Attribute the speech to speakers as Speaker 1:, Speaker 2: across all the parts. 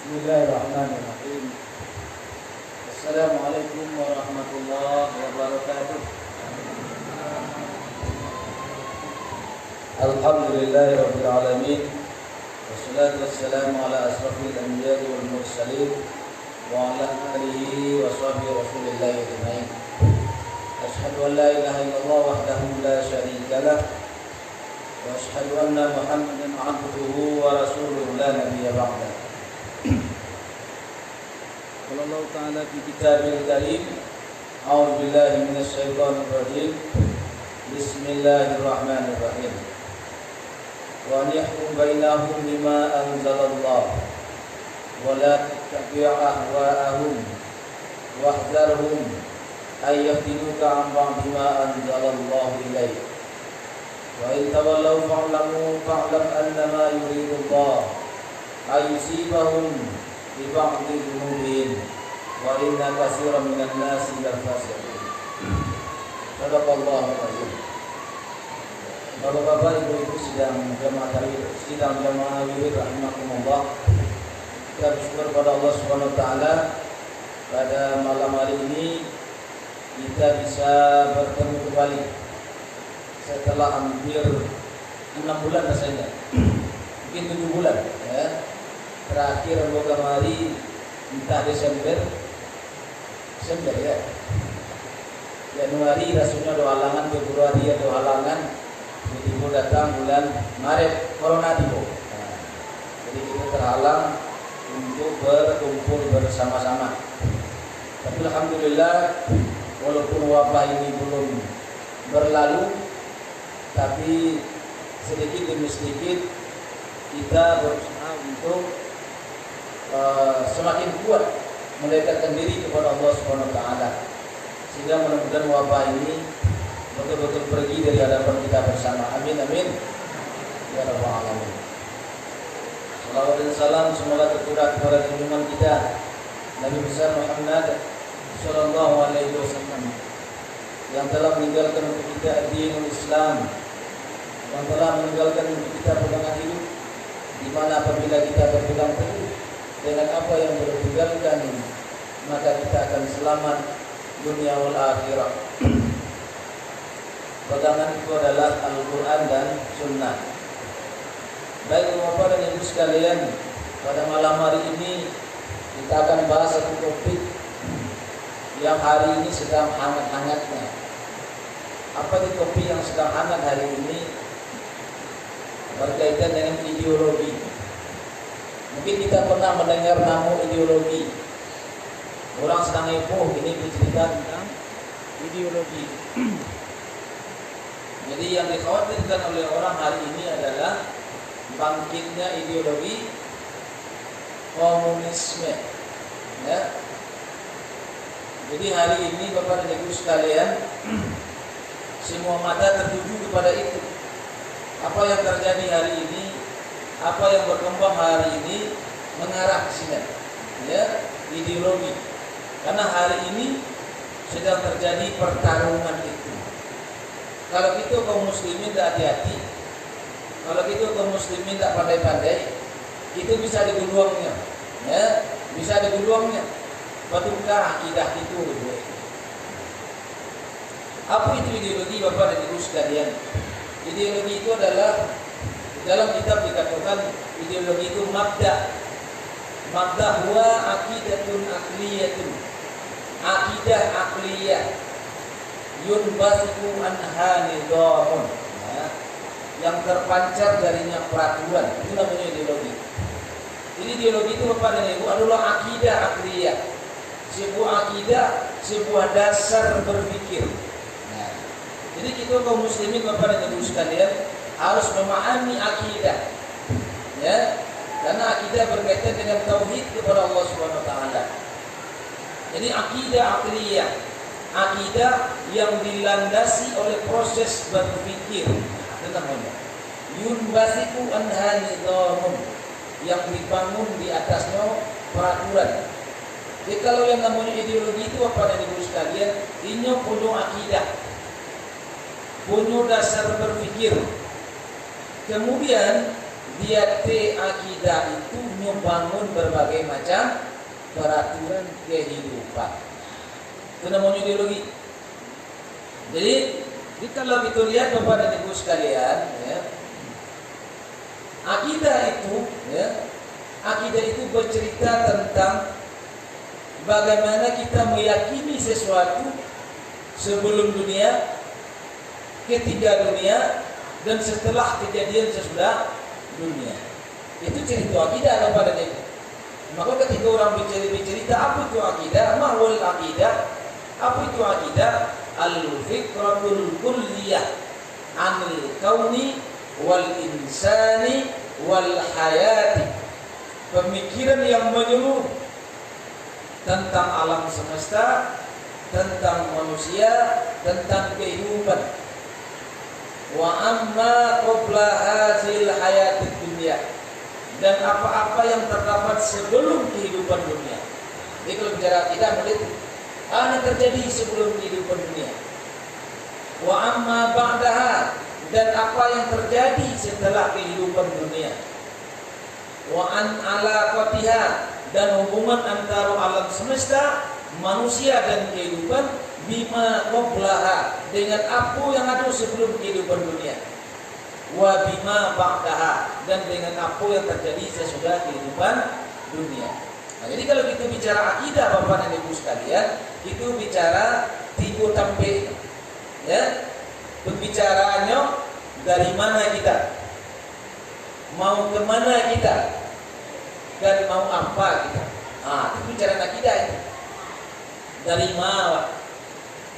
Speaker 1: Bismillahirrahmanirrahim. Assalamualaikum warahmatullahi wabarakatuh. Alhamdulillahirabbil alamin. Wassalatu wassalamu ala asrofil anbiya'i wal mursalin wa ala alihi wa sahbihi rasulillahi ajma'in. Asyhadu an la ilaha illallah wahdahu la syarika lah wa asyhadu anna Muhammadan 'abduhu wa rasuluhu la nabiyya ba'dah. Qala Allah Ta'ala fi kitabil karim. A'udzu billahi minasy syaithanir rajim. Bismillahirrahmanirrahim. Wa yahkum bainahum bima anzalallah wa la tattabi' ahwa'ahum wahdharhum ay yaftinuka 'an ba'di ma anzalallahu ilayk. Wa in tawallaw fa'lam annama yuridu Allah ay yusibahum bi ba'di dhunubihim wa inna katsiran minan nasi lafasiqun. Sadaqallahul azim. Bapak-bapak, ibu-ibu sidang jamaah wirid rahimakumullah. Kita bersyukur pada Allah Subhanahu wa taala pada malam hari ini kita bisa bertemu kembali setelah hampir 6 bulan rasanya. Mungkin 7 bulan ya. Terakhir kemarin entah Desember ya. Januari rasanya ada halangan, Februari ada halangan, begitu datang bulan Maret corona tiba. Jadi kita terhalang untuk berkumpul bersama-sama. Tapi alhamdulillah walaupun wabah ini belum berlalu, tapi sedikit demi sedikit kita berusaha untuk semakin kuat mendekatkan diri kepada Allah Subhanahu wa taala, sehingga mudah-mudahan wabah ini betul-betul pergi dari hadapan kita bersama. Amin amin ya rabbal alamin. Salawat dan salam semoga tercurah kepada junjungan kita Nabi besar Muhammad sallallahu alaihi wasallam yang telah meninggalkan untuk kita dinul Islam, yang telah meninggalkan untuk kita pegangan hidup, di mana apabila kita berpegang teguh dengan apa yang beliau tinggalkan, maka kita akan selamat dunia wal akhirah. Pegangan itu adalah Al-Quran dan Sunnah. Baik Bapak dan Ibu sekalian, pada malam hari ini kita akan bahas satu topik yang hari ini sedang hangat-hangatnya. Apa itu topik yang sedang hangat hari ini? Berkaitan dengan ideologi. Mungkin kita pernah mendengar nama ideologi. Orang sedang heboh ini bercerita tentang ideologi. Jadi yang dikhawatirkan oleh orang hari ini adalah bangkitnya ideologi komunisme. Ya. Jadi hari ini Bapak dan Ibu sekalian, semua mata tertuju kepada itu. Apa yang terjadi hari ini, apa yang berkembang hari ini mengarah ke sini. Ya, ideologi. Karena hari ini sedang terjadi pertarungan itu. Kalau kita kaum muslimin tak hati-hati, kalau kita kaum muslimin tak pandai-pandai, itu bisa diguluangnya, ya, bisa diguluangnya. Betulkah akidah itu? Apa itu ideologi Bapak dan Ibu sekalian? Ideologi itu adalah, dalam kitab dikatakan ideologi itu mabda. Mabda huwa aqidatun aqliyatun. Akidah akliyah yunbasiku anha nidhamun, ya, yang terpancar darinya peraturan, itu namanya ideologi. Jadi ideologi itu Bapak dan Ibu adalah akidah akliyah, sebuah akidah, sebuah dasar berpikir. Nah, jadi kita kaum muslimin Bapak dan Ibu sekalian harus memahami akidah, ya, karena akidah berkaitan dengan tauhid kepada Allah Subhanahu wa taala. Jadi akidah akliyah, akidah yang dilandasi oleh proses berpikir, itu namanya yunbasiku anha nidhamun, yang dibangun di atasnya peraturan. Jadi kalau yang namanya ideologi itu apa dan Ibu sekalian, ini punya akidah, punya dasar berpikir. Kemudian Dia akidah itu membangun berbagai macam peraturan kehidupan. Itu namanya ideologi. Jadi kalau kita lihat Bapak dan Ibu sekalian, ya, akidah itu bercerita tentang bagaimana kita meyakini sesuatu sebelum dunia, ketika dunia, dan setelah kejadian sesudah dunia. Itu cerita akidah Bapak dan Ibu. Maka ketika orang bercerita apa itu akidah, mahwal akidah, apa itu akidah? Al-fikratul kulliyah anil kauni wal insani wal hayati. Pemikiran yang menyeluruh tentang alam semesta, tentang manusia, tentang kehidupan. Wa amma qabla hazil hayatid dunya, dan apa-apa yang terdapat sebelum kehidupan dunia. Jadi kalau bicara akidah begitu, ini terjadi sebelum kehidupan dunia. Wa amma ba'daha, dan apa yang terjadi setelah kehidupan dunia. Wa an alaqatiha, dan hubungan antara alam semesta, manusia dan kehidupan, bima qablaha, dengan apa yang ada sebelum kehidupan dunia. Wa bima ba'daha, dan dengan apa yang terjadi sesudah kehidupan dunia. Nah, jadi kalau kita bicara akidah Bapak dan Ibu sekalian, itu bicara tiga tampe, ya. Pembicaraannya dari mana kita, mau kemana kita, dan mau apa kita. Itu bicara akidah itu. Dari mana,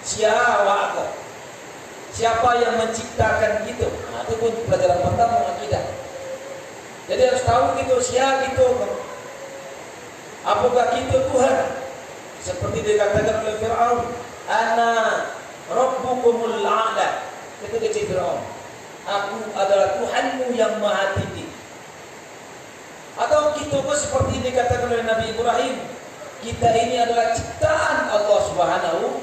Speaker 1: siapa, siapa yang menciptakan kita. Itu pun pelajaran pertama akidah. Jadi harus tahu gitu, siapa gitu. Apakah kita Tuhan? Seperti dikatakan oleh Fir'aun, ana rabbukumul a'la. Itu kecil Fir'aun, aku adalah Tuhanmu yang maha tinggi. Atau kita pun seperti dikatakan oleh Nabi Ibrahim, kita ini adalah ciptaan Allah Subhanahu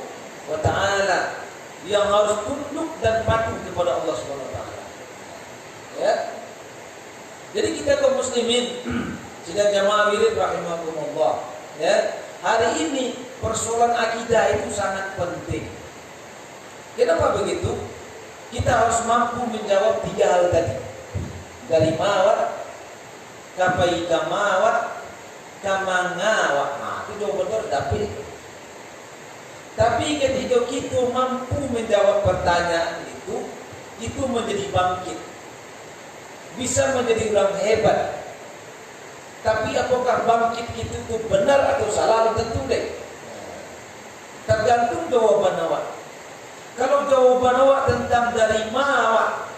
Speaker 1: wa ta'ala yang harus tunduk dan patuh kepada Allah Subhanahu wa ta'ala. Ya. Jadi kita kaum muslimin sidang jamaah wirid rahimakumullah, ya, hari ini persoalan akidah itu sangat penting. Kenapa begitu? Kita harus mampu menjawab tiga hal tadi. Dari mawat, kapai kamawat, kamangawat. Itu jawaban berdapil. Tapi ketika kita mampu menjawab pertanyaan itu menjadi bangkit, bisa menjadi orang hebat. Tapi apakah bangkit itu benar atau salah? Tentu deh. Tergantung jawaban awak. Kalau jawaban awak tentang dari mawak,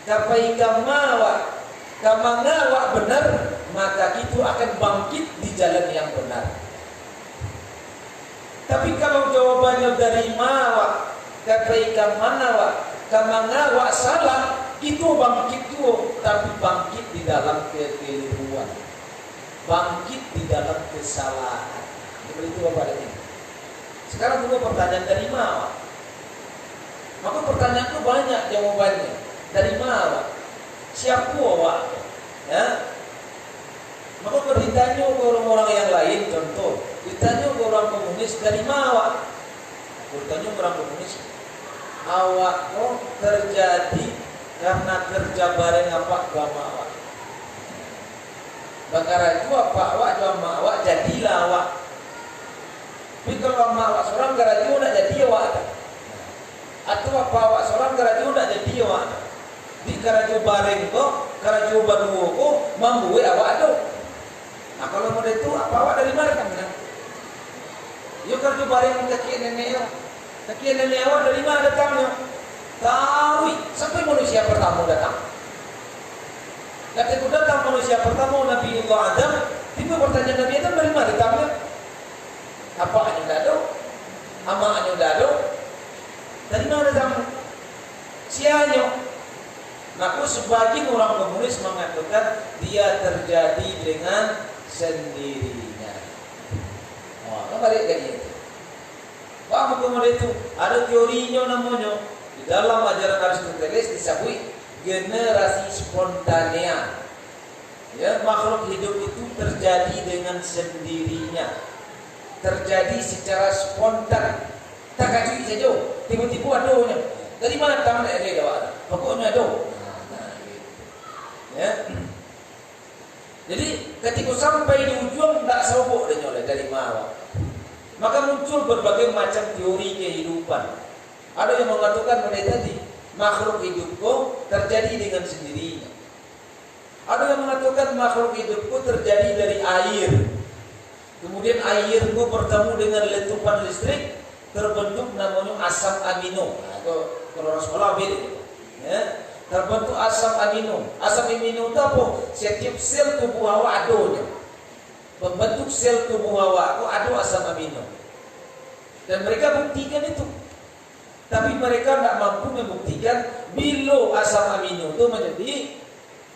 Speaker 1: kapai kamawak, kamangawak benar, maka itu akan bangkit di jalan yang benar. Tapi kalau jawabannya dari mawak, kapai kamawak, kamangawak salah, itu bangkit itu, tapi bangkit di dalam kekeliruan, bangkit di dalam kesalahan. Begitu Bapak ini. Sekarang dulu pertanyaan dari mawak. Maka pertanyaan itu banyak jawabannya. Dari mana? Siapa awak? Ya. Maka kalau ditanya ke orang-orang yang lain, contoh, ditanya ke orang komunis, dari mana? Ditanya ke orang komunis, awak terjadi karena kerja bareng apa agama awak. Bakara itu apa awak agama awak jadilah awak. Tapi kalau agama awak seorang gara nak jadi awak. Atau apa awak seorang kerajaan nak jadi awak. Di kerajaan bareng ko, kerajaan baru ko, mampu awak tu. Nah kalau model itu apa awak dari mana kamu? Yo kerajaan bareng kakek nenek awak. Kakek nenek awak dari mana datangnya? Tahu. Sampai manusia pertama datang. Ketika datang manusia pertama Nabi Allah Adam, tiba pertanyaan Nabi Adam dari mana datangnya? Apa yang dah ada? Ama yang dah ada? Dari mana datang? Sianya. Maka sebagian orang komunis mengatakan dia terjadi dengan sendirinya. Kan balik lagi itu. Pak kemudian itu ada teorinya namanya di dalam ajaran Aristoteles disebut generasi spontanea. Ya, makhluk hidup itu terjadi dengan sendirinya, terjadi secara spontan. Tak kacui saja, tiba-tiba adanya. Dari mana taman ada dah? Pokoknya ada. Ya. Jadi ketika sampai di ujung tak sobok dia oleh dari mana. Maka muncul berbagai macam teori kehidupan. Ada yang mengatakan pada tadi makhluk hidupku terjadi dengan sendirinya. Ada yang mengatakan makhluk hidupku terjadi dari air. Kemudian airku bertemu dengan letupan listrik, terbentuk namanya asam amino. Atau kalau orang sekolah beda. Ya. Terbentuk asam amino. Asam amino itu apa? Setiap sel tubuh awak adanya. Membentuk sel tubuh awak ada asam amino. Dan mereka buktikan itu. Tapi mereka tidak mampu membuktikan bila asam amino itu menjadi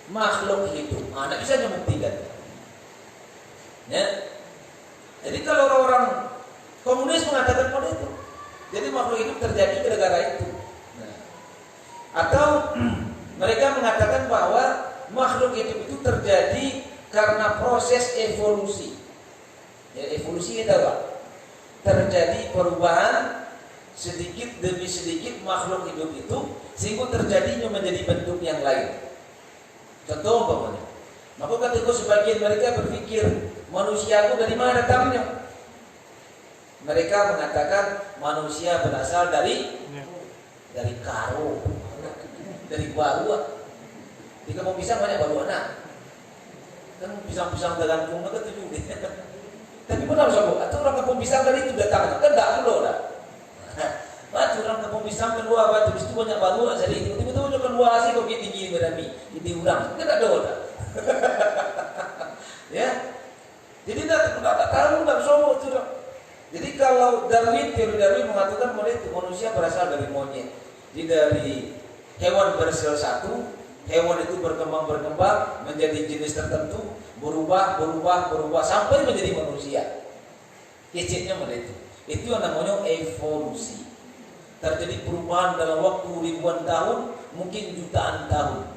Speaker 1: makhluk hidup. Tidak bisa membuktikan. Ya. Jadi kalau orang komunis mengatakan pada itu, jadi makhluk hidup terjadi gara-gara itu. Nah. Atau mereka mengatakan bahwa makhluk hidup itu terjadi karena proses evolusi. Ya, evolusi kita Pak. Terjadi perubahan sedikit demi sedikit makhluk hidup itu sehingga terjadinya menjadi bentuk yang lain. Contoh umpamanya. Maka ketika sebagian mereka berpikir manusia itu dari mana datangnya? Mereka mengatakan manusia berasal dari karo, dari baruak. Di kampung pisang banyak baruak nak. Kan pisang-pisang tergantung maka tujuh. Tapi benar sahabat, atau orang kampung pisang dari itu datang, kan tak perlu dah. Batu orang kampung pisang keluar batu, di situ banyak baruak jadi tiba-tiba keluar sih kok tinggi berami, jadi urang, kan tak ada dah. Ya, jadi tak tahu tak semua itu. Jadi kalau Darwin, teori Darwin mengatakan bahwa itu manusia berasal dari monyet. Jadi dari hewan bersel satu, hewan itu berkembang menjadi jenis tertentu, berubah sampai menjadi manusia. Kecilnya itu. Itu yang namanya evolusi. Terjadi perubahan dalam waktu ribuan tahun, mungkin jutaan tahun,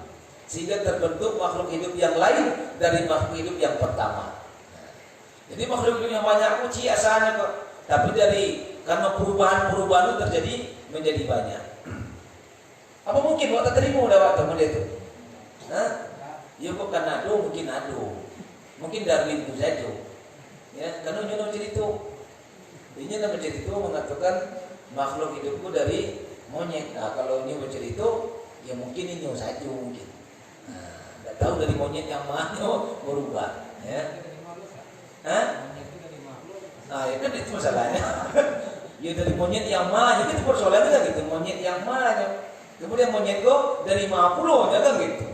Speaker 1: sehingga terbentuk makhluk hidup yang lain dari makhluk hidup yang pertama. Jadi makhluk hidup yang banyak uci asalnya kok, tapi karena perubahan itu terjadi menjadi banyak. Apa mungkin waktu terima udah waktu model itu? Ya kok kan mungkin Darwin itu saja. Ya, karena nyono cerita. Ini nama cerita mengatakan makhluk hidupku dari monyet. Nah, kalau ini bercerita, ya mungkin ini saja mungkin. Tidak tahu dari monyet yang mana berubah. Ya. Nah, ya kan itu masalahnya. Ya dari monyet yang mana? Itu persoalannya kan gitu. Monyet yang mana? Kemudian monyet kok dari Mahapulo, ya kan gitu.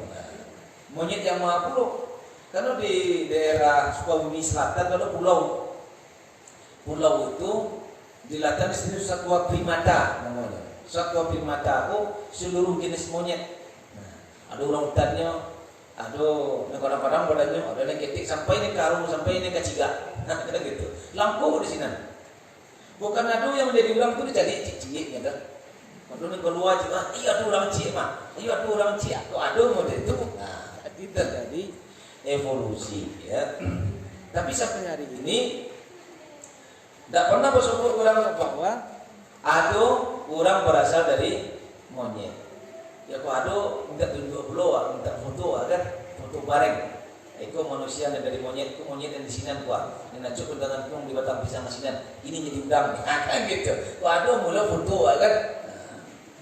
Speaker 1: Monyet yang Mahapulo. Karena di daerah Sukabumi Selatan ada pulau itu dilatih istilah satwa primata namanya. Satwa primata itu seluruh jenis monyet. Nah, ada orang hutannya, ada negara padang badannya, ada yang ketik sampai ini karung, sampai ini kaciga. Nah, gitu. Lampu di sini. Bukan ada yang menjadi orang itu dicari cicik-ciciknya kan. Kalau yang keluar cuma, iya ada orang cicik mah, iya ada orang cicik. Kalau ada model itu, nah, itu terjadi evolusi ya. Tapi sampai hari ini tidak pernah bersyukur orang bahwa ada orang berasal dari monyet. Ya kok ada minta tunjuk beloa, minta foto kan, foto bareng. Itu manusia yang dari monyet, itu monyet yang di sini kuat. Yang cukup dengan pung di batang pisang asinan. Ini jadi udang, kan gitu. Kok ada mulai foto kan.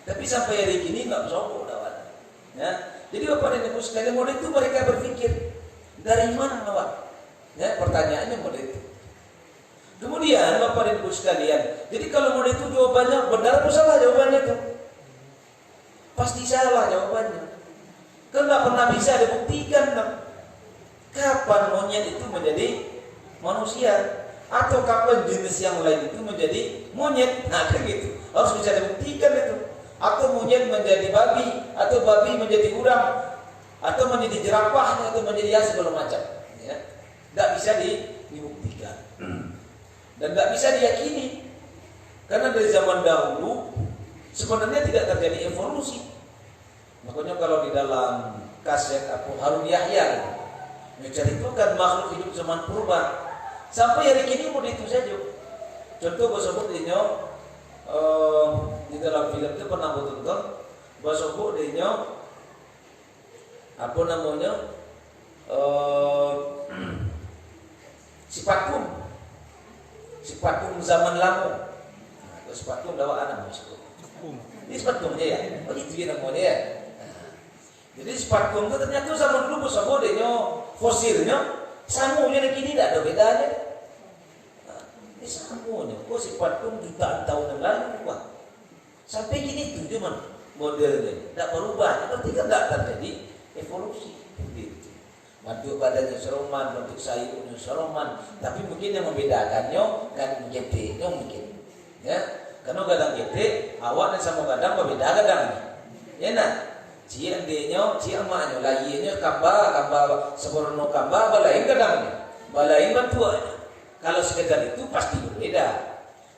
Speaker 1: Tapi sampai hari ini nggak bersyukur dah. Ya, jadi bapak dan ibu sekalian model itu mereka berpikir dari mana awak? Ya, pertanyaannya model itu. Kemudian bapak dan ibu sekalian, jadi kalau model itu jawabannya benar atau salah jawabannya itu? Pasti salah jawabannya. Kan nggak pernah bisa dibuktikan kan? Kapan monyet itu menjadi manusia atau kapan jenis yang lain itu menjadi monyet? Nah kan gitu, harus bisa dibuktikan itu. Atau monyet menjadi babi, atau babi menjadi urang, atau menjadi jerapah, atau menjadi segala macam. Ya, tidak bisa dibuktikan. Dan tidak bisa diyakini karena dari zaman dahulu sebenarnya tidak terjadi evolusi. Makanya kalau di dalam kaset Harun Yahya Mencari itu kan makhluk hidup zaman purba. Sampai hari kini mau itu saja. Contoh bahasa buktinya di dalam film itu pernah aku tonton. Bahasa buktinya apa namanya si patung zaman lama. Si patung dawa anak masuk. Ini si patungnya ya. Oh itu dia namanya ya. Jadi si patung itu ternyata zaman dulu bahasa buktinya fosilnya sangunya yang kini tidak ada bedanya. Ini sangunya. Kok si patung jutaan tahun yang lalu Pak. Sampai kini itu cuma modelnya tidak berubah. Berarti kan tidak terjadi evolusi. Gitu. Bentuk badannya seroman, bentuk sayurnya seroman. Tapi mungkin yang membedakannya kan geteknya mungkin. Ya, karena gadang getek, awaknya sama gadang berbeda gadangnya. Ya nah. Cia ndenya, cia maknya, lainnya kamba sempurna kamba, balain gadangnya, balain bantuannya. Kalau sekedar itu pasti berbeda.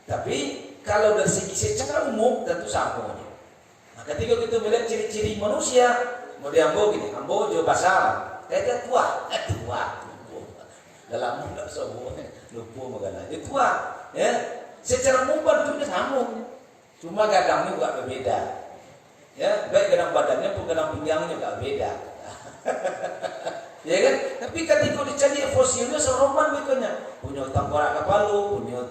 Speaker 1: Tapi kalau dari segi secara umum tentu sama. Nah, ketika kita melihat ciri-ciri manusia, mau diambil gini, ambil jauh basah, kayak tua. Dalam muda semua, lupa magana, dia tua. Ya, secara umum bentuknya sama, cuma gadangnya juga berbeda. Ya, baik gadang badannya pun gadang pinggangnya juga beda. Ya kan? Tapi ketika dicari fosilnya seroman betulnya. Punya tengkorak kepala, punya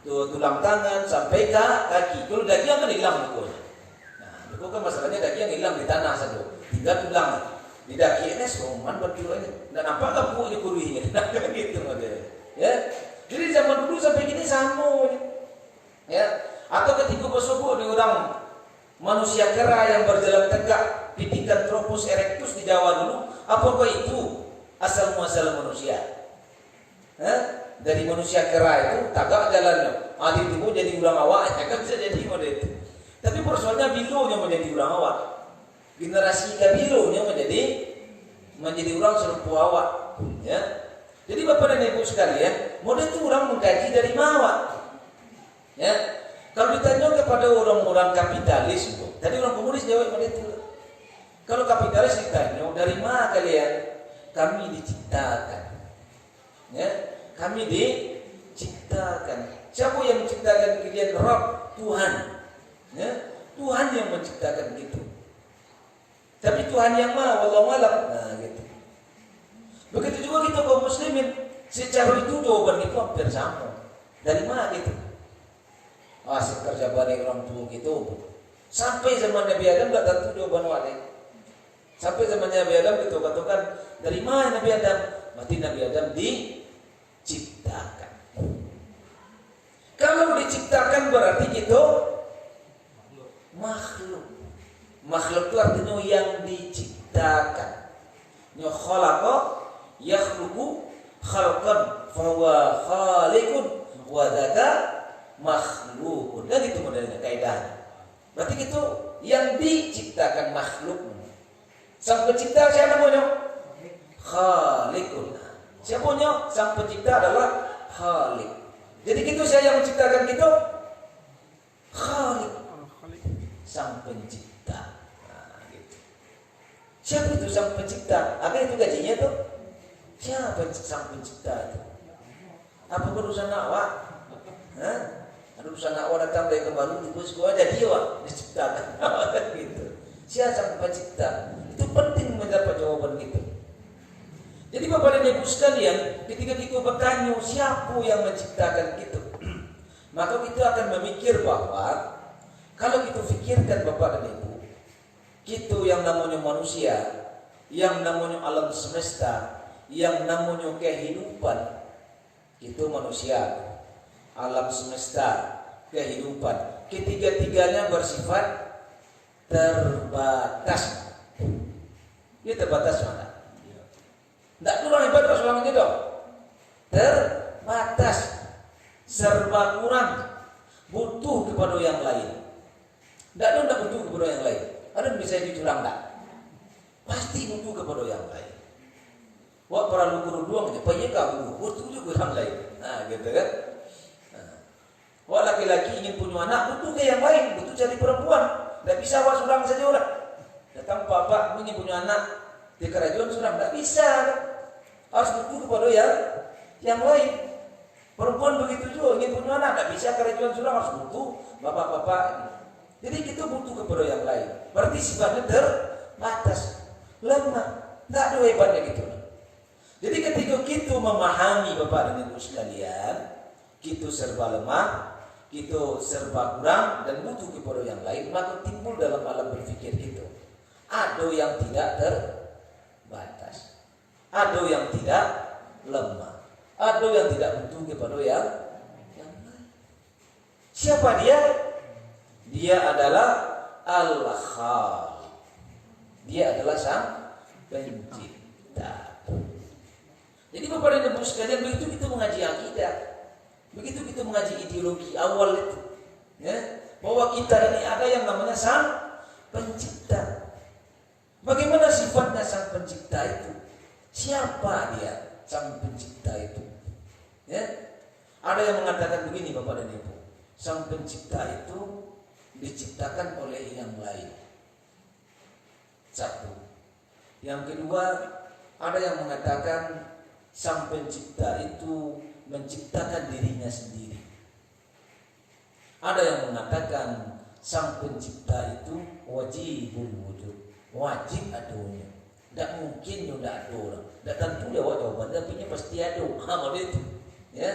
Speaker 1: tulang tangan sampai ke kaki. Kalau daging kan hilang betulnya. Nah, itu kan masalahnya daging hilang di tanah saja. Tinggal tulang. Di dagingnya seroman betulnya. Dan apakah punya kuruinya? Gitu modelnya. Ya. Jadi zaman dulu sampai kini sama. Ya. Atau ketika bersubuh di orang manusia kera yang berjalan tegak, Pithecanthropus erectus di Jawa dulu, apakah itu asal muasal manusia? Dari manusia kera itu tegak jalannya, adil itu jadi ulang awak, kan bisa jadi model itu. Tapi persoalannya bilonya menjadi ulang awak, generasi kabilonya menjadi orang serupu awak. Ya. Jadi bapak dan ibu sekalian, model itu orang mengkaji dari mawar. Ya. Kalau ditanya kepada orang-orang kapitalis, tadi orang komunis jawab pada itu. Kalau kapitalis ditanya, dari mana kalian? Kami diciptakan. Ya, kami diciptakan. Siapa yang menciptakan kalian? Rabb, Tuhan. Ya, Tuhan yang menciptakan gitu. Tapi Tuhan yang mana? Wallahu a'lam. Nah, gitu. Begitu juga kita kaum muslimin, secara itu jawaban itu hampir sama. Dari mana gitu? Asik kerja bareng orang tua gitu. Sampai zaman Nabi Adam tidak tentu jawaban wali. Sampai zaman Nabi Adam gitu katakan dari mana Nabi Adam? Mati Nabi Adam diciptakan. Kalau diciptakan berarti gitu makhluk. Makhluk itu artinya yang diciptakan. Nya khalaqa yakhluqu khalqan fa huwa khaliqun wa dzaka makhluk. Dan itu modelnya kaidahnya. Berarti itu yang diciptakan makhluk. Sang pencipta siapa namanya? Khaliqun. Siapanya? Sang pencipta adalah Khaliq. Jadi gitu saya yang menciptakan gitu Khaliq. Sang pencipta. Nah, gitu. Siapa itu sang pencipta? Apa itu gajinya tuh? Siapa sang pencipta itu? Apa urusan awak? Hah? Ada urusan awak datang dari kembali terus gua ada dia wak diciptakan. Gitu. Siapa sang pencipta? Itu penting mendapat jawaban gitu. Jadi Bapak dan Ibu sekalian, ketika kita bertanya siapa yang menciptakan gitu, maka kita akan memikir bahwa kalau kita pikirkan Bapak dan Ibu, kita yang namanya manusia, yang namanya alam semesta, yang namanya kehidupan, itu manusia, alam semesta, kehidupan, ketiga-tiganya bersifat terbatas. Dia terbatas mana? Tidak dulu hebat selama itu dong. Terbatas, serba kurang, butuh kepada yang lain. Tidak butuh kepada yang lain. Ada yang bisa dicurang tak? Pasti butuh kepada yang lain. Wah para lukur doang aja, banyak kamu butuh juga yang lain. Nah gitu kan. Wah laki-laki ingin punya anak butuh ke yang lain, butuh cari perempuan. Tidak bisa wah surang saja orang. Datang bapak ingin punya anak di kerajaan surang, tidak bisa. harus butuh kepada yang lain. Perempuan begitu juga, ingin punya anak, tidak bisa kerajuan sulam, harus butuh bapak-bapak. Jadi kita butuh kepada yang lain. Berarti sifatnya terbatas, lemah, tidak ada hebatnya gitu. Jadi ketika kita memahami Bapak dan Ibu sekalian, kita serba lemah, kita serba kurang dan butuh kepada yang lain, maka timbul dalam alam berpikir kita ada yang tidak terbatas, ada yang tidak lemah, ada yang tidak butuh kepada yang lain. Siapa dia? Dia adalah Al-Khaliq. Dia adalah Sang Pencipta. Jadi Bapak dan Ibu sekalian, begitu kita mengaji akidah, begitu kita mengaji ideologi awal itu, ya, bahwa kita ini ada yang namanya Sang Pencipta. Bagaimana sifatnya Sang Pencipta itu? Siapa dia Sang Pencipta itu? Ya, ada yang mengatakan begini Bapak dan Ibu, Sang Pencipta itu diciptakan oleh yang lain. Satu. Yang kedua, ada yang mengatakan Sang Pencipta itu menciptakan dirinya sendiri. Ada yang mengatakan Sang Pencipta itu wajibul wujud, wajib adanya. Tidak mungkin tidak ada orang. Tidak tentu jawab jawaban, tapi pasti ada. Amal itu. Ya.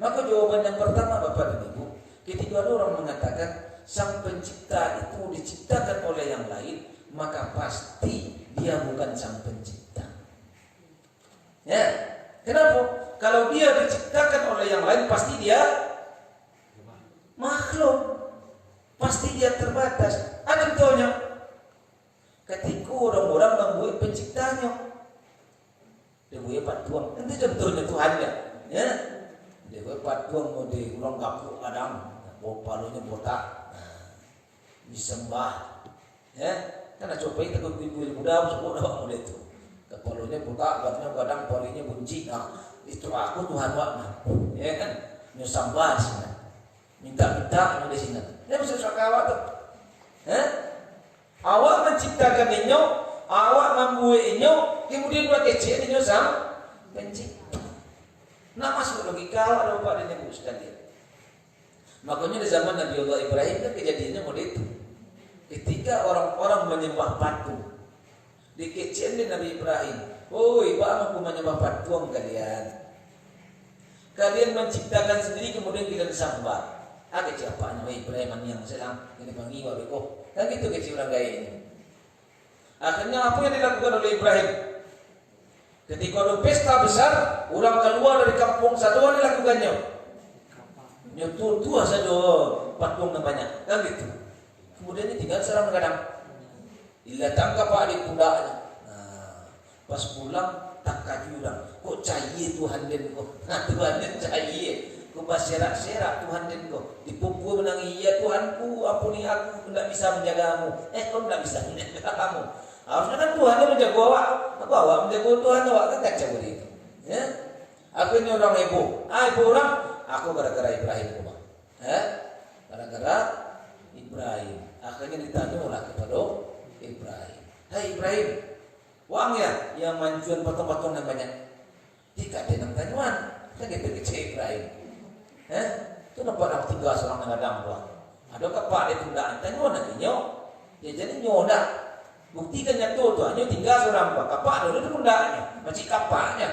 Speaker 1: Maka jawaban yang pertama Bapak dan Ibu, ketika ada orang mengatakan Sang Pencipta itu diciptakan oleh yang lain, maka pasti dia bukan Sang Pencipta. Ya, kenapa? Kalau dia diciptakan oleh yang lain, pasti dia makhluk, pasti dia terbatas. Ada contohnya, ketika orang-orang membuat penciptanya, dia buat patuang. Itu contohnya Tuhannya. Ya, dia buat patuang mau di ulang kapuk Adam, palunya botak, disembah. Ya, karena coba itu ibu muda, sebut apa muda itu. Kepalanya buta, badannya kadang palinya bunci. Nah, itu aku Tuhan wakna, ya kan? Nyusambah di sini, minta di sini. Dia bisa sakawat tuh. Awak menciptakan inyo, awak membuat inyo, kemudian buat kecil inyo Sang Pencipta. Nah, masuk logika ada Bapak dan Ibu sekalian. Makanya di zaman Nabi Allah Ibrahim kan kejadiannya model itu. Ketika orang-orang menyembah patung, dikecilin Nabi Ibrahim, "Oi, bang, aku menyembah patung kalian. Kalian menciptakan sendiri kemudian kalian sembah. Ada siapa Nabi Ibrahim yang sedang ini panggil beko." Kan gitu kecil orang gaya ini. Akhirnya apa yang dilakukan oleh Ibrahim? Ketika ada pesta besar, orang keluar dari kampung satu hari dilakukannya. Nyotor tua saja patung namanya, kan gitu. Kemudian ini tinggal serang kadang. Ila tangkap Pak di pundaknya. Nah, pas pulang tak kajuran. Kok cair Tuhan den kok? Nah, Tuhan den cair. Kok berserak-serak Tuhan den kok? Dipukul menangis, "Ya Tuhanku, ampuni aku tidak bisa menjagamu." Kau tidak bisa menjaga kamu. Harusnya kan Tuhan yang menjaga awak. Aku awak menjaga Tuhan, awak kan tak cabut itu. Ya. Aku ini orang heboh. Ibu orang, aku gara-gara Ibrahim rumah. Gara-gara Ibrahim. Akhirnya ditanya lah kepada Ibrahim. "Hai Ibrahim, uangnya yang manjuan patung-patung yang banyak." Tidak ada yang tanyuan. Kan gitu kecil Ibrahim. Itu nampak orang tinggal seorang ngadang doang. Ada kapak dia tundaan tanyuan lagi nyok. Ya jadi nyoda. Buktikan yang tuh hanya tinggal seorang kapak ada itu tundaannya, masih kapaknya.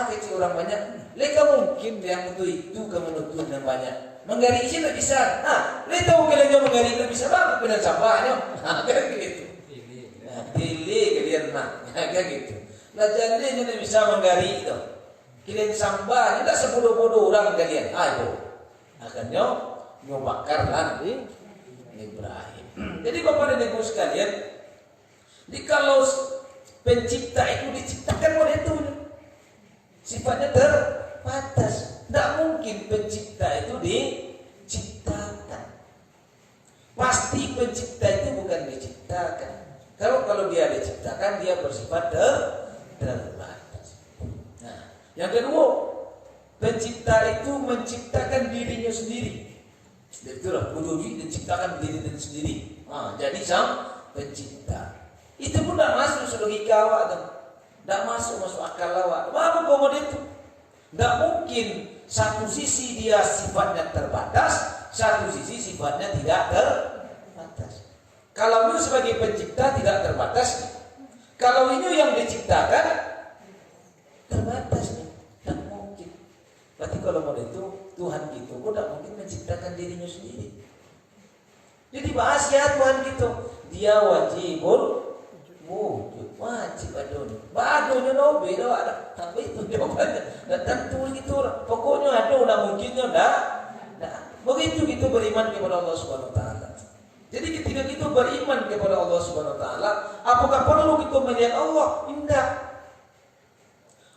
Speaker 1: Kecil orang banyak. Leka mungkin yang itu kamu nutun yang banyak. Menggari isi tak bisa. Lihat tahu kalian menggari tak bisa banget dengan sampahnya. Kayak gitu. Tili kalian kayak gitu. Lah jadi tidak bisa menggari itu. Kalian sampahnya tak sebodoh-bodoh orang kalian. Ayo. Akhirnya nyobakar Nabi Ibrahim. Jadi Bapak dan Ibu sekalian, kalau pencipta itu diciptakan oleh itu, sifatnya terbatas. Tidak mungkin pencipta itu diciptakan. Pasti pencipta itu bukan diciptakan. Kalau dia diciptakan, dia bersifat terbatas. Nah, yang kedua, pencipta itu menciptakan dirinya sendiri. Itulah wujud diciptakan diri sendiri. Jadi Sang Pencipta. Itu pun tidak masuk logika awak. Tidak masuk akal lawak. Apa komod itu? Tidak mungkin satu sisi dia sifatnya terbatas, satu sisi sifatnya tidak terbatas. Kalau ini sebagai pencipta tidak terbatas, kalau ini yang diciptakan terbatas nih, tidak mungkin. Berarti kalau model itu Tuhan gitu, kok tidak mungkin menciptakan dirinya sendiri. Jadi bahas ya Tuhan gitu, dia wajibul wujud, wajib adon. Badonya no beda ada, tapi itu jawabannya. Dan tentu gitu, pokoknya ada, udah mungkinnya dah. Begitu gitu beriman kepada Allah Subhanahu Wa Taala. Jadi ketika kita beriman kepada Allah Subhanahu Wa Taala, apakah perlu kita melihat Allah? Tidak.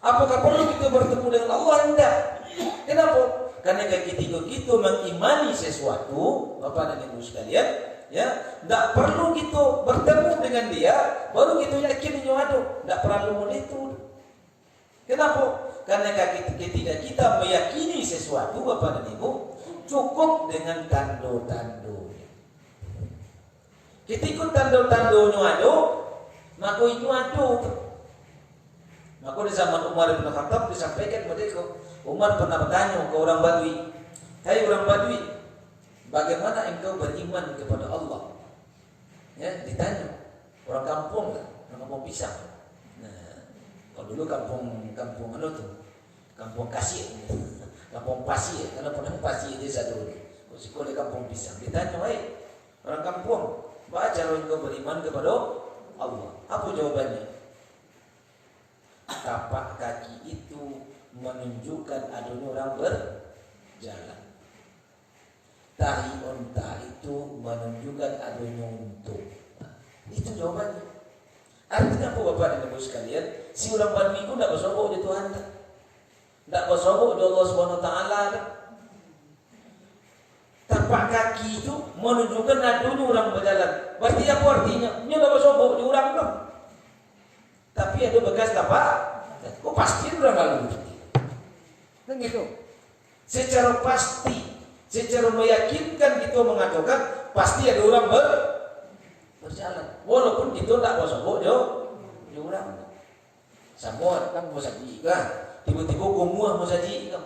Speaker 1: Apakah perlu kita bertemu dengan Allah? Tidak. Kenapa? Karena ketika kita mengimani sesuatu, Bapak dan Ibu sekalian, ya, tidak perlu kita bertemu dengan dia, baru kita yakin dia ada. Tidak perlu itu. Kenapa? Karena ketika kita meyakini sesuatu, Bapak dan Ibu, cukup dengan tanda-tanda. Ketika tanda-tandanya ada, maka itu ada. Maka di zaman Umar bin Khattab disampaikan mereka, Umar pernah bertanya ke orang Badui, "Hai orang Badui, bagaimana engkau beriman kepada Allah?" Ya, ditanya. Orang kampung lah, orang kampung pisang. Nah, kalau dulu kampung anu tuh, kampung kasir, kampung pasir, karena pernah pasir desa dulu. Sekolah kampung pisang. Ditanya, "Hai orang kampung, baca engkau beriman kepada Allah?" Apa jawabannya? Tapak kaki itu menunjukkan adanya orang berjalan. Tahi unta itu menunjukkan adanya untung. Itu jawabannya. Artinya apa Bapak dan Ibu sekalian? Si orang Badui itu tidak bersobok di Tuhan, tidak bersobok di Allah Subhanahu Wa Taala. Tapak kaki itu menunjukkan adanya orang berjalan. Berarti apa artinya? Dia tidak bersobok di orang dong. Tapi ada bekas tapak, kok pasti orang lalu. Kan gitu. Secara pasti, secara meyakinkan kita mengatakan pasti ada orang berjalan. Walaupun kita tak bersobok di orang. Sama kan musaji kan. Tiba-tiba kumuah musaji kan.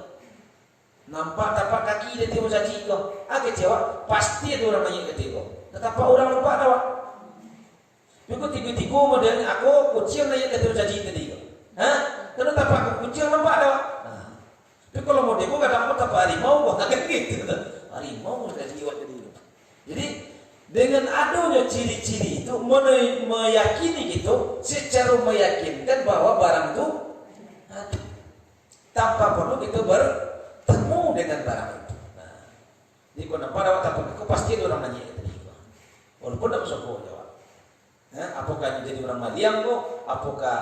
Speaker 1: Nampak tapak kaki dia musaji kan. Kecewa, pasti ada orang nanya ketika. Tetapi orang lupa tahu. Aku tiga-tiga modelnya aku kucing nanya ke terjadi tadi. Karena tapak aku kucing nampak ada. Tapi kalau model aku kadang aku tapak harimau, kan gitu. Harimau sudah jiwa tadi. Jadi dengan adanya ciri-ciri itu meyakini gitu, secara meyakinkan bahwa barang itu ada. Tanpa perlu kita bertemu dengan barang itu. Jadi kalau nampak ada tapak aku pasti ada orang nanya tadi. Walaupun tak usah jawab. Apakah jadi orang Maliang kok, apakah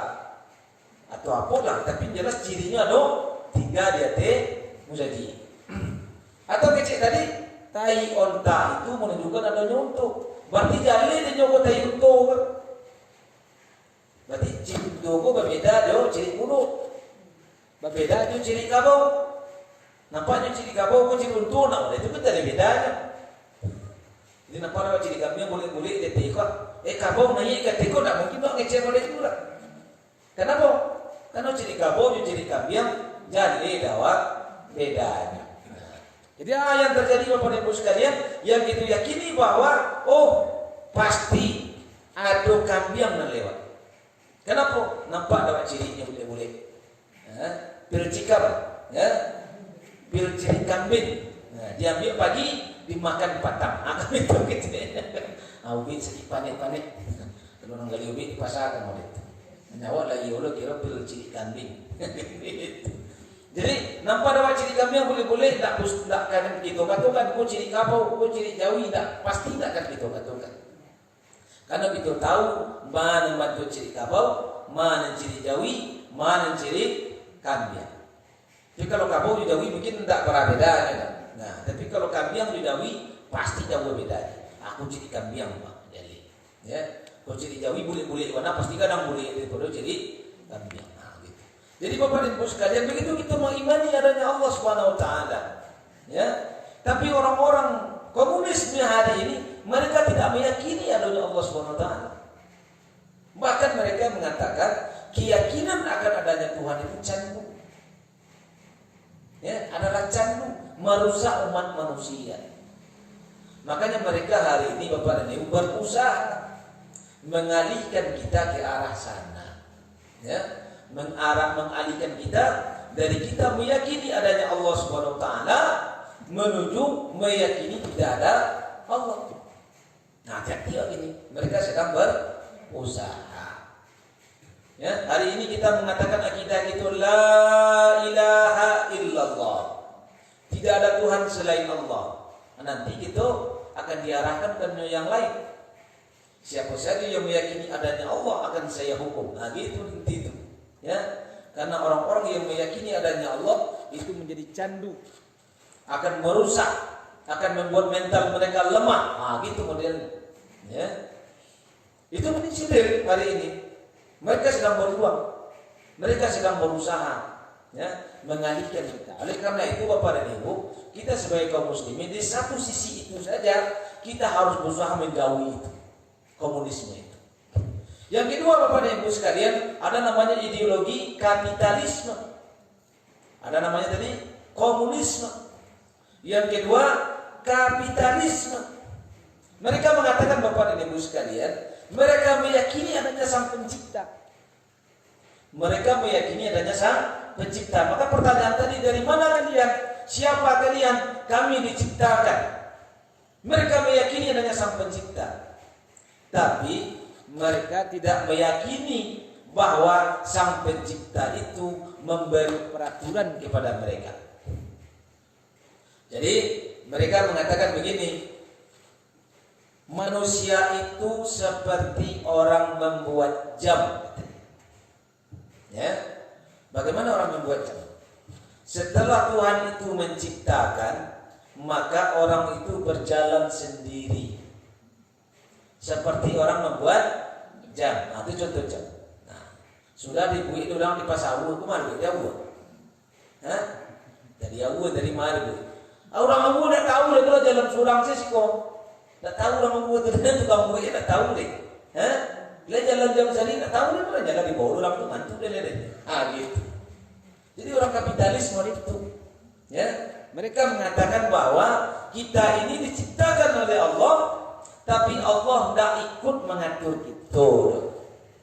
Speaker 1: atau apalah, tapi jelas cirinya ada tiga dia musaji. Atau kecil tadi tai onta itu menunjukkan adanya untung. Berarti jali dia nyoba tai untung kan? Berarti ciri untung berbeda dia ciri mulut, berbeda dia ciri kabau. Nampaknya ciri kabau kok ciri untung, nah itu kan ada bedanya. Jadi nampak ada ciri kambing boleh dia tekot. Kabau naik ke teko tak mungkin tak ngecek boleh juga. Kenapa? Karena ciri kabau dan ciri kambing jadi dawat bedanya. Jadi yang terjadi Bapak dan Ibu sekalian, yang itu yakini bahwa pasti ada kambing yang lewat. Kenapa? Nampak dawat cirinya boleh. Pil cikam, pil ciri kambing. Diambil pagi, dimakan patang. Itu gitu. Ubin sedikit panik-panik. Kalau orang gali ubin di pasar kan model itu. Nyawa lagi ulo kira pil ciri kambing. Jadi nampak ada ciri kambing yang boleh-boleh tak akan kita katakan kau ciri kabau, kau ciri jawi tak pasti tak akan kita katakan. Karena kita tahu mana bentuk ciri kabau, mana ciri jawi, mana ciri kambing. Jadi kalau kabau di jawi mungkin tak pernah bedanya. Nah, tapi kalau kambing di jawi pasti jauh bedanya. Aku ciri kambing Pak, jadi ya. Kalau ciri jawi boleh warna pasti kadang boleh daripada ciri kambing. Gitu. Jadi Bapak dan Ibu sekalian, begitu kita mengimani adanya Allah Subhanahu Wa Taala, ya. Tapi orang-orang komunisme hari ini mereka tidak meyakini adanya Allah Subhanahu Wa Taala. Bahkan mereka mengatakan keyakinan akan adanya Tuhan itu candu. Ya, adalah candu merusak umat manusia. Makanya mereka hari ini Bapak dan Ibu berusaha mengalihkan kita ke arah sana. Ya, mengalihkan kita dari kita meyakini adanya Allah Subhanahu wa taala menuju meyakini tidak ada Allah. Nah, hati-hati ini. Mereka sedang berusaha. Ya, hari ini kita mengatakan akidah itu la ilaha illallah. Tidak ada Tuhan selain Allah. Nanti kita akan diarahkan ke dunia yang lain. Siapa saja yang meyakini adanya Allah akan saya hukum. Nah, gitu inti itu. Ya, karena orang-orang yang meyakini adanya Allah itu menjadi candu, akan merusak, akan membuat mental mereka lemah. Nah, gitu modelnya. Ya, itu menjadi hari ini. Mereka sedang berjuang, mereka sedang berusaha, ya, mengalihkan kita. Oleh karena itu, Bapak dan Ibu, kita sebagai kaum muslimin di satu sisi itu saja kita harus berusaha menjauhi itu, komunisme itu. Yang kedua, Bapak dan Ibu sekalian, ada namanya ideologi kapitalisme. Ada namanya tadi komunisme. Yang kedua, kapitalisme. Mereka mengatakan, Bapak dan Ibu sekalian, mereka meyakini adanya Sang Pencipta. Mereka meyakini adanya Sang Pencipta. Maka pertanyaan tadi, dari mana kalian? Siapa kalian? Kami diciptakan. Mereka meyakini adanya Sang Pencipta. Tapi mereka tidak meyakini bahwa Sang Pencipta itu memberi peraturan kepada mereka. Jadi mereka mengatakan begini, manusia itu seperti orang membuat jam. Ya, bagaimana orang membuat jam? Setelah Tuhan itu menciptakan, maka orang itu berjalan sendiri. Seperti orang membuat jam. Nah, itu contoh jam. Nah, sudah dibuat orang di pasar awu kemana? Dia awu. Hah? Dari awu dari mana bu? Orang awu tidak tahu deh kalau jalan surang sih kok. Tidak tahu orang awu itu dan tukang buat tidak tahu deh. Hah? Dia jalan jam sendiri tidak tahu deh mana jalan di bawah orang tuh mantu deh deh. Ah gitu. Jadi orang kapitalisme itu, ya, mereka mengatakan bahwa kita ini diciptakan oleh Allah. Tapi Allah tidak ikut mengatur kita.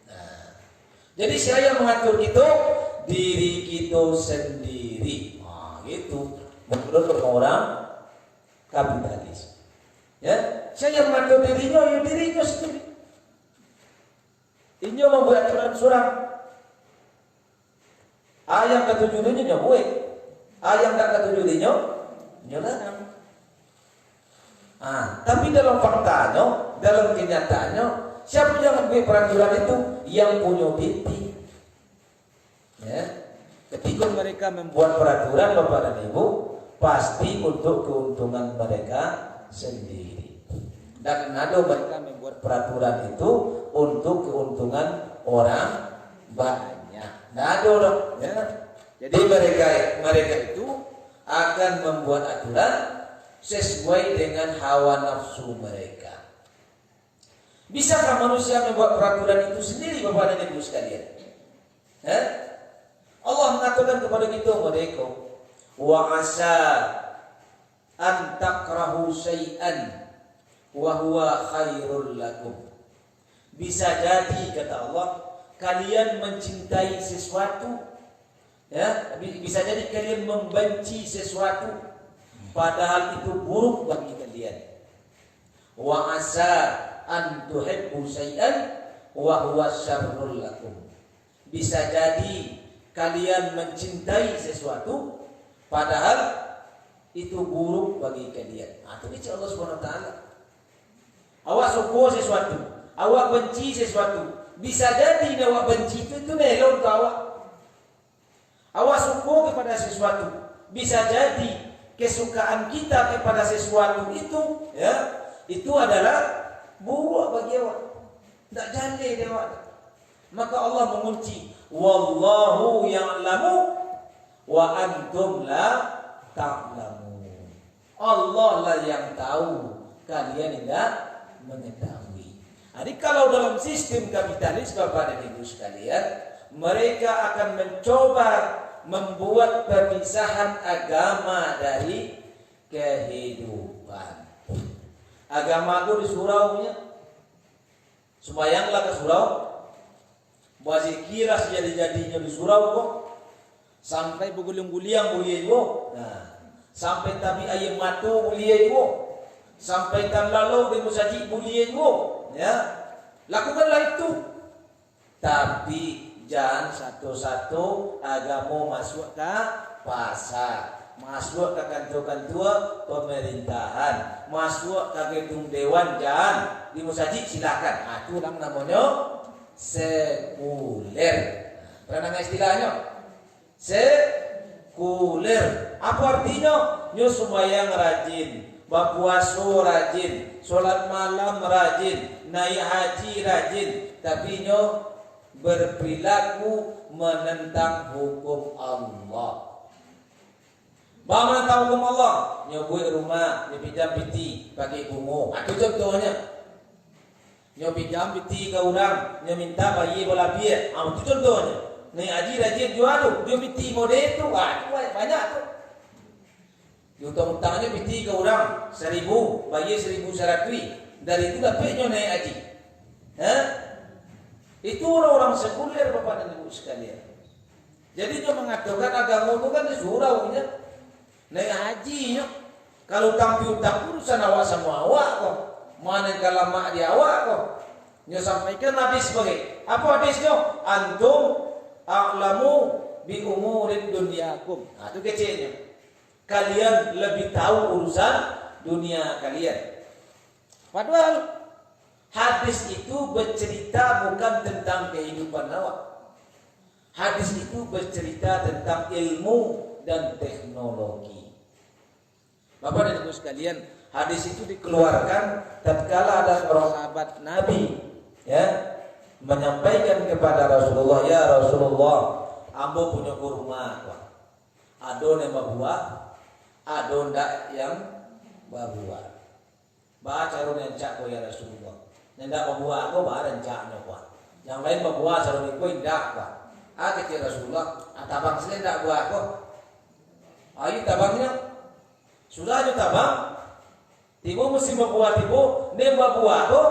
Speaker 1: Nah, jadi siapa yang mengatur kita? Diri kita sendiri. Nah, gitu. Menurut orang kapitalis. Ya, saya yang mengatur dirinya, ya dirinya sendiri. Ini membuat aturan surang. Ayam ketujuh dunia buat. Ayam tak ketujuh dunia nyolong. Tapi dalam faktanya, dalam kenyataannya, siapa yang membuat peraturan itu? Yang punya titik. Ya. Ketika mereka membuat peraturan, Bapak dan Ibu, pasti untuk keuntungan mereka sendiri. Dan ada mereka membuat peraturan itu untuk keuntungan orang banyak. Nah, ada orang. Ya. Jadi mereka itu akan membuat aturan sesuai dengan hawa nafsu mereka. Bisakah manusia membuat peraturan itu sendiri, Bapak dan Ibu sekalian? Allah mengatakan kepada kita mereka, wa asa an takrahu syai'an wa huwa khairul lakum. Bisa jadi, kata Allah, kalian mencintai sesuatu, ya, bisa jadi kalian membenci sesuatu, padahal itu buruk bagi kalian. Wa asa an tuhibbu syai'an wa huwa syarrul lakum. Bisa jadi kalian mencintai sesuatu padahal itu buruk bagi kalian. Itu bicara Allah Subhanahu wa taala. Awak suka sesuatu, awak benci sesuatu. Bisa jadi awak benci itu melon ke awak. Awak suka kepada sesuatu, bisa jadi kesukaan kita kepada sesuatu itu, ya, itu adalah buruk bagi awak. Tak jande dia awak. Maka Allah mengunci, wallahu ya'lamu wa antum la ta'lamun. Allah lah yang tahu, kalian tidak mengetahui. Jadi kalau dalam sistem kapitalis, Bapak dan Ibu sekalian, mereka akan mencoba membuat perpisahan agama dari kehidupan. Agama itu di suraunya, sembayanglah ke surau, bazikira sejadi-jadinya di surau kok, sampai beguling-guliang boleh juga. Nah, sampai tabi ayam matu boleh juga, sampai tan lalu di musajid boleh juga. Ya, lakukanlah itu. Tapi jangan satu-satu agama masuk ke pasar, masuk ke kantor-kantor pemerintahan, masuk ke gedung dewan, jangan. Di musajid silakan. Itu namanya sekuler. Pernah dengar istilahnya? Sekuler. Apa artinya? Nyo sembahyang rajin, berpuasa rajin, sholat malam rajin, naik haji rajin, tapi nyo berperilaku menentang hukum Allah. Bawa menentang hukum Allah, nyobuik rumah, nyopijam piti pakai bungo. Itu contohnya. Nyopijam piti ke orang, nyominta bayi bola biar. Itu contohnya. Nih haji rajin jual, dia piti mode itu. Banyak tuh. Utang-utangnya piti ke orang 1.000, bayi 1.100. Dari itu dapatnya naik haji. Itu orang-orang sekuler Bapak dan Ibu sekalian. Jadi dia mengatakan agama itu kan di suraunya, naik hajinya. Kalau utang piutang urusan awak semua awak kok. Mana yang lama di awak kok. Dia sampaikan hadis sebagai apa hadisnya? Antum a'lamu bi umurid dunyakum. Nah, itu kecilnya. Kalian lebih tahu urusan dunia kalian. Padahal hadis itu bercerita bukan tentang kehidupan awak. Hadis itu bercerita tentang ilmu dan teknologi. Bapak dan Ibu sekalian, hadis itu dikeluarkan tatkala ada seorang sahabat Nabi, ya, menyampaikan kepada Rasulullah, ya Rasulullah, ambo punya kurma, ado yang berbuah, ado ndak yang berbuah. Baca ron yang cak ya Rasulullah. Ndak berbuah aku bareng caknya kuat. Yang lain berbuah sarung iku ndak kuat. Kata Rasulullah, tabang selain ndak buah aku. Ayo tabangnya. Sudah aja tabang. Tibu mesti berbuah tibu, nembak buah aku.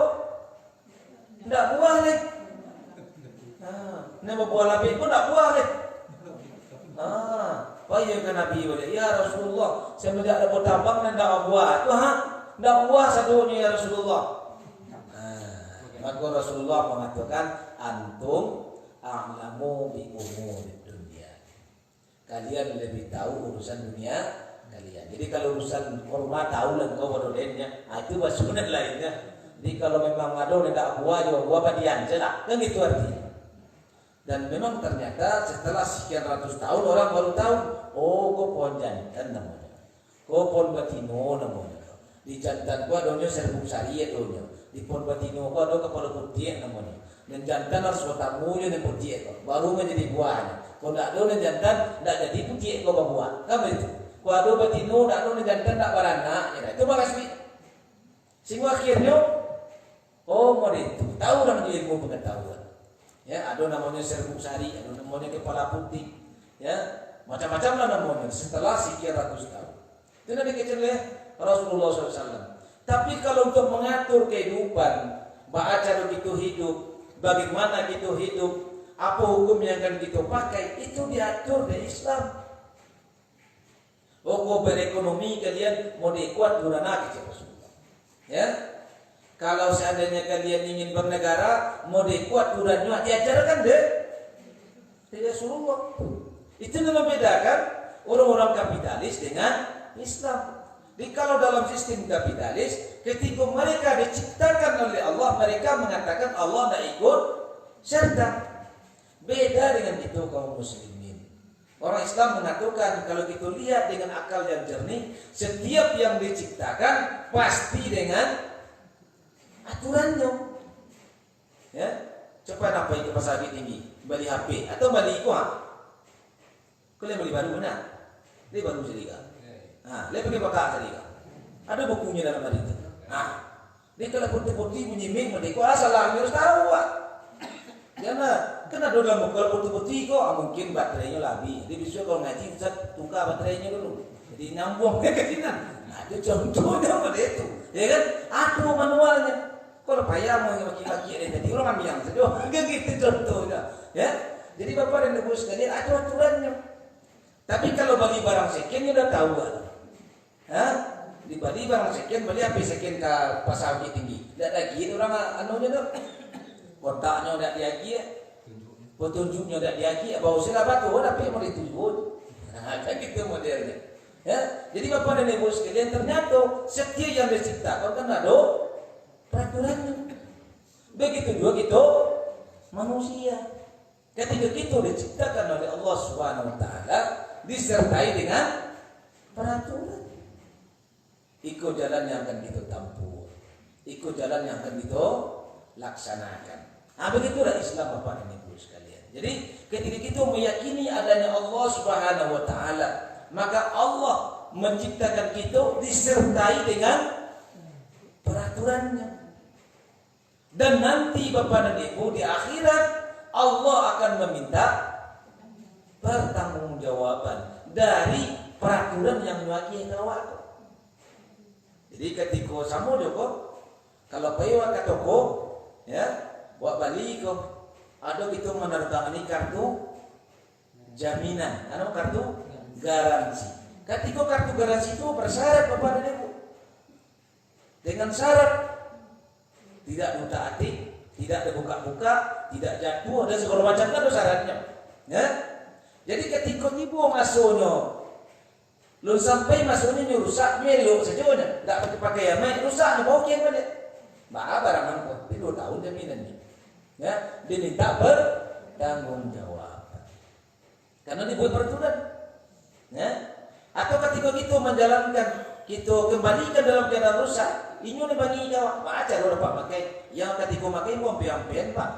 Speaker 1: Ndak buah leh. Nembak buah lebih pun ndak buah leh. Payah ke Nabi boleh. Ya Rasulullah, saya tidak ada tabang dan ndak buah. Itu ndak buah satunya ya Rasulullah. Maka Rasulullah mengatakan antum a'lamu bi umurid dunia. Kalian lebih tahu urusan dunia kalian. Jadi kalau urusan kurma tahu lah kau bodohnya, itu basunan lainnya. Jadi kalau memang ada tidak buah juga buah padian saja, kan itu artinya. Dan memang ternyata setelah sekian ratus tahun orang baru tahu, oh kau pohon jantan namanya, kau pohon batino namanya. Di jantan gua adanya serbuk sari adanya. Di pohon batino gua ada kepala putih namanya. Dan jantan harus bertamunya dan putih itu, baru menjadi buahnya. Kalau tidak ada jantan, tidak jadi putih itu buah. Kan begitu. Kalau ada batino, tidak ada jantan, tidak beranak. Ya, itu makasih. Sehingga akhirnya, oh mau itu tahu orang ilmu pengetahuan. Ya, ada namanya serbuk sari, ada namanya kepala putih. Ya, macam-macam lah namanya. Setelah sekian ratus tahun, itu nanti kecilnya Rasulullah SAW. Tapi kalau untuk mengatur kehidupan, baca begitu hidup, bagaimana kita hidup, apa hukum yang akan kita pakai, itu diatur di Islam. Hukum berekonomi kalian mau dikuat durana kecil Rasulullah. Ya, kalau seandainya kalian ingin bernegara, mau dikuat duranya diajarkan deh. Tidak Rasulullah. Itu yang membedakan orang-orang kapitalis dengan Islam. Jadi kalau dalam sistem kapitalis, ketika mereka diciptakan oleh Allah, mereka mengatakan Allah tidak ikut serta. Beda dengan itu kaum muslimin. Orang Islam mengatakan kalau kita lihat dengan akal yang jernih, setiap yang diciptakan pasti dengan aturannya. Ya, cepat apa itu pasal tinggi, beli HP atau beli kuah. Kalian beli baru mana? Dia baru jadi. Lihat pakai bakal tadi. Ada bukunya dalam hari itu. Dia kalau putih-putih menyiming, merdeka asal lah harus tahu. Jangan Kena dalam bekal putih-putih kok, mungkin baterainya lebih. Jadi bisa kalau ngaji Ustaz tukar baterainya dulu. Jadi nyambung ke sini. Nah, itu contohnya pada itu. Ya kan? Aduh manualnya. Kalau payah mau laki-laki ada tadi orang ambil yang sedoh. Enggak gitu contohnya. Ya. Jadi Bapak dan Ibu sekalian ada aturannya. Tapi kalau bagi barang second udah tahu kan. Hah? Di Bali barang second, Bali apa second ke pasar tinggi. Tidak lagi orang anunya tuh. Kotaknya udah diagi ya. Petunjuknya udah diagi, bau sila batu, tapi mau ditunjuk. Nah, kan gitu modelnya. Ya, jadi Bapak dan Ibu sekalian ternyata setiap yang diciptakan kan ada peraturannya. Begitu juga gitu manusia. Ketika kita diciptakan oleh Allah Subhanahu wa taala disertai dengan peraturan. Ikut jalan yang akan kita tempuh. Ikut jalan yang akan kita laksanakan. Nah, begitulah Islam Bapak dan Ibu sekalian. Jadi ketika kita meyakini adanya Allah Subhanahu wa taala, maka Allah menciptakan kita disertai dengan peraturannya. Dan nanti Bapak dan Ibu di akhirat Allah akan meminta pertanggungjawaban dari peraturan yang mewakili kawan. Jadi ketika sama Joko, kalau pewa ke toko, ya, buat balik kok. Ada gitu menandatangani kartu jaminan, kartu garansi. Ketika kartu garansi itu bersyarat Bapak dan Ibu. Dengan syarat tidak ditaati, tidak dibuka-buka, tidak jatuh, dan segala macam kan ada syaratnya. Ya. Jadi ketika Ibu masuknya, lu sampai masuknya rusak, melo saja, tidak pakai yang main, rusak, mau kian mana? Bah barang angkot, itu 2 tahun jaminannya. Ya, diminta bertanggung jawab. Karena dibuat peraturan. Ya. Atau ketika kita menjalankan, kita kembalikan dalam keadaan rusak, ini nih bagi jawab. Baca lo Pak pakai. Yang ketika pakai mau ambil Pak.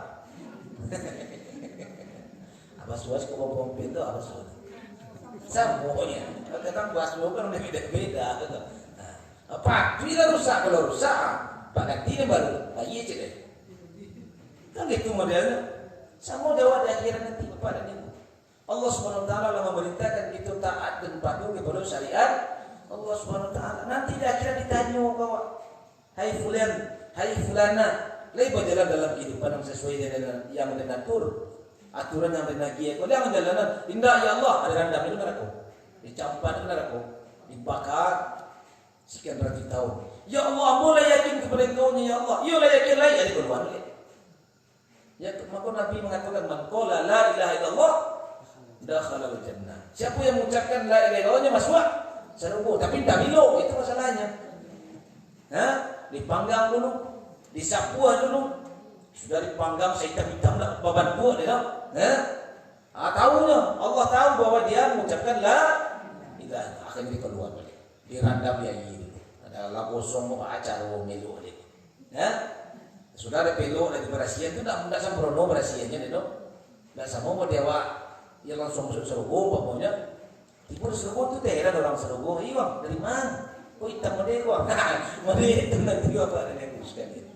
Speaker 1: Apa suas kau mau ambil itu apa suas? Semuanya. Kadang buat semua kan beda-beda. Nah, Pak, bila rusak kalau rusak, Pak ganti baru. Iya cek. Kan gitu modelnya. Sama jawab di akhirat nanti Bapak dan Ibu. Allah Subhanahu wa taala memerintahkan kita taat dan patuh kepada syariat Allah Subhanahu wa taala. Nanti di akhirat ditanya kawan. Hai fulan, hai fulana, lepas jalan dalam kehidupan yang sesuai dengan yang diatur, aturan yang dinagikan. Kalau yang jalanan indah ya Allah, ada randam itu neraka. Dicampan itu neraka. Dibakar sekian ratus tahun. Ya Allah, mulai yakin kepada Engkau ya Allah. Ya Allah yakin lagi ada keluar. Ya, maka Nabi mengatakan man qala la ilaha illallah dakhala al-jannah. Siapa yang mengucapkan la ilaha illallahnya masuk surga, tapi tidak bilo, itu masalahnya. Nah, dipanggang dulu, disapuah dulu. Sudah dipanggang saya hitam lah baban tua dia. Tahunya Allah tahu bahwa dia mengucapkan la ilaha, akan keluar balik. Dirandam ya ini. Ada lagu kosong mau acara melu dia. Ya. Sudah ada pelo dari berasian itu tidak sembrono berasiannya itu, tidak sama mau dewa, ya langsung masuk serugo, pokoknya. Timur serugo itu daerah orang serugo, iya dari mana? Oh hitam mode kok, mode itu nanti apa ada yang sekali.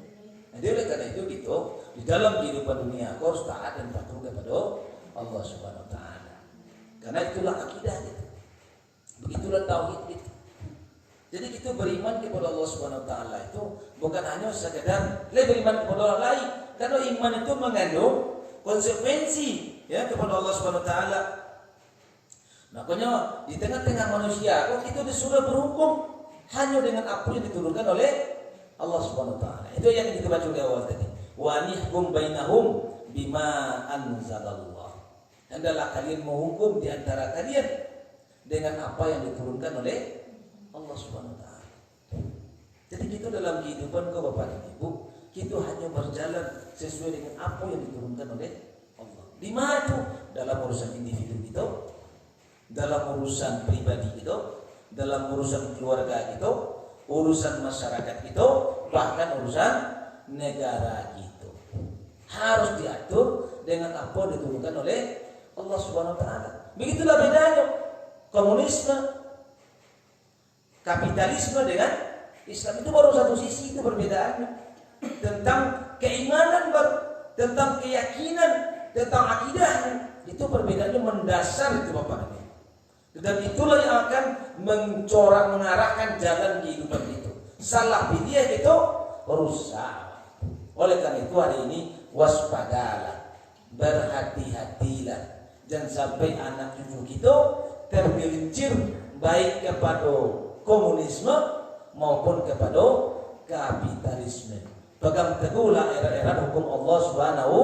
Speaker 1: Nah dia oleh karena itu gitu, di dalam kehidupan dunia kau harus taat dan patuh kepada Allah Subhanahu Wa Taala. Karena itulah akidah itu, begitulah tauhid itu. Jadi kita beriman kepada Allah Subhanahu wa taala itu bukan hanya sekedar beriman kepada orang lain, karena iman itu mengandung konsekuensi ya kepada Allah Subhanahu wa taala. Makanya di tengah-tengah manusia kok kita disuruh berhukum hanya dengan apa yang diturunkan oleh Allah Subhanahu wa taala. Itu yang kita baca di awal tadi. Wa nihkum bainahum bima anzalallah. Hendaklah kalian menghukum di antara kalian dengan apa yang diturunkan oleh Allah Subhanahu wa taala. Jadi kita dalam kehidupan kau Bapak dan Ibu, kita hanya berjalan sesuai dengan apa yang diturunkan oleh Allah. Di mana itu? Dalam urusan individu kita, dalam urusan pribadi kita, dalam urusan keluarga kita, urusan masyarakat kita, bahkan urusan negara kita. Harus diatur dengan apa yang diturunkan oleh Allah Subhanahu wa taala. Begitulah bedanya komunisme, kapitalisme dengan Islam itu baru satu sisi, itu perbedaannya. Tentang keimanan baru, tentang keyakinan tentang akidahnya. Itu perbedaannya mendasar itu Bapak ini. Dan itulah yang akan mencorak mengarahkan jalan kehidupan itu. Salah pilih itu rusak. Oleh karena itu hari ini waspadalah, berhati-hatilah, jangan sampai anak cucu kita tergelincir baik kepada komunisme maupun kepada kapitalisme. Pegang teguhlah era-era hukum Allah Subhanahu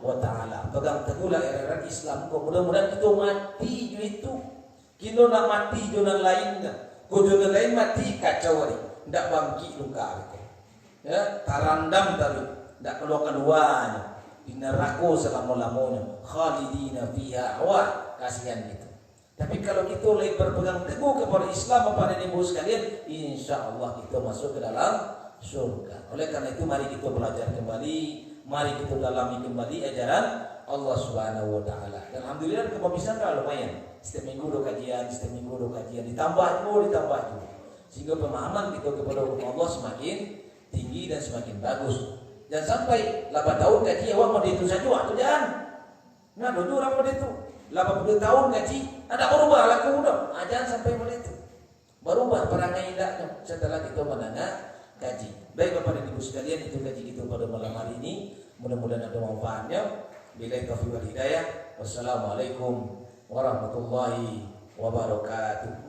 Speaker 1: wa taala. Pegang teguhlah era-era Islam. Mudah-mudahan kita mati itu. Kita nak mati jonan lainnya. Ko jonan lain mati kacau ni. Ndak bangki luka itu. Ya, tarandam tadi. Ndak keluar-keluarnya. Di neraka selama-lamanya. Khalidina fiha. Wah, kasihan gitu. Tapi kalau kita lagi berpegang teguh kepada Islam kepada ibu sekalian, insya Allah kita masuk ke dalam surga. Oleh karena itu mari kita belajar kembali, mari kita dalami kembali ajaran Allah Subhanahu wa taala. Dan alhamdulillah kebagusan kalau lumayan. Setiap minggu do kajian, ditambah dulu. Sehingga pemahaman kita kepada hukum Allah semakin tinggi dan semakin bagus. Jangan sampai 8 tahun kaji awak mau itu saja waktu jangan. Nah, dulu orang mau itu 80 tahun kaji, ada berubah laku udah. Jangan sampai mau itu. Berubah perangai indahnya setelah kita mendengar kaji. Baik Bapak dan Ibu sekalian, itu kaji kita pada malam hari ini. Mudah-mudahan ada manfaatnya. Billahi taufiq wal hidayah. Wassalamualaikum warahmatullahi wabarakatuh.